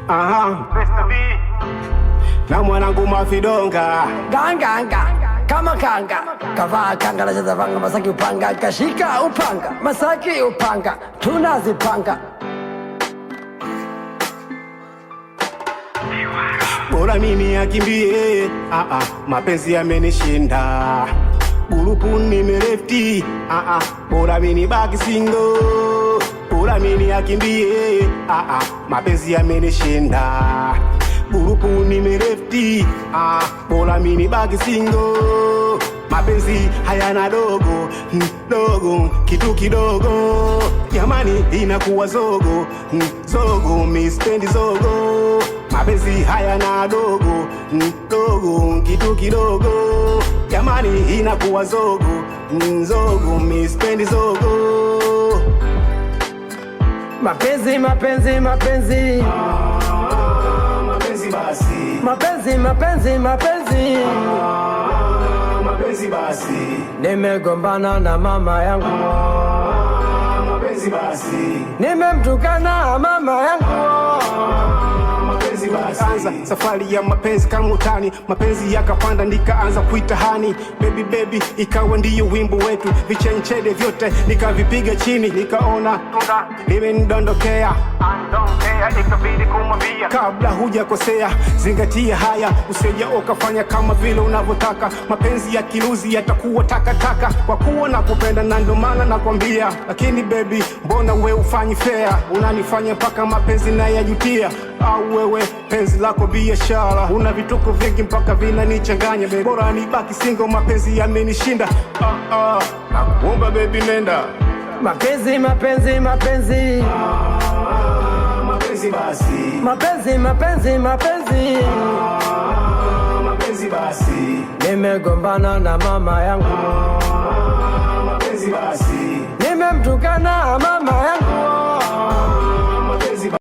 Aha. Na mwanangu Mafidonga Ganga kama kanga kavaa kanga la cheza vanga Masaki upanga kashika upanga Masaki upanga tunazipanga. Bora mimi akimbie, mapenzi yamenishinda. Gurupu nimelefti, bora mimi baki single. Bora mimi akimbie, mapenzi yamenishinda. Gurupu nimelefti, bora mimi baki single. Mapenzi hayana dogo, dogo, kitu kidogo. Jamani inakuwa zogo, zogo, mispendi zogo. Mapenzi hayana dogo, dogo, kitu kidogo. Jamani inakuwa zogo, zogo, mispendi zogo. Mapenzi, mapenzi, mapenzi, mapenzi basi. Mapenzi, mapenzi, mapenzi, mapenzi basi. Nimegombana na mama yangu, mapenzi basi. Nimemtukana mama yangu. Anza safari ya mapenzi kama utani, mapenzi yakapanda nikaanza kuita hani. Baby baby ikawa ndiyo wimbo wetu, vichenchede vyote nikavipiga chini. Nikaona limenidondokea, ikabidi kumwambia kabla hujakosea, zingatia haya, usija ukafanya kama vile unavyotaka. Mapenzi ya kiluzi yatakuwa takataka, kwa kuwa nakupenda na ndo maana nakwambia. Lakini baby mbona we ufanyi fair, unanifanya mpaka mapenzi na yajutia. Au wewe penzi lako biashara, una vituko vingi mpaka vinanichanganya baby. Bora nibaki single, mapenzi yamenishinda. Nakuomba baby nenda. Mapenzi, mapenzi, mapenzi, mapenzi basi. Mapenzi, mapenzi, mapenzi, mapenzi basi. Nimegombana na mama yangu, mapenzi basi. Nimemtukana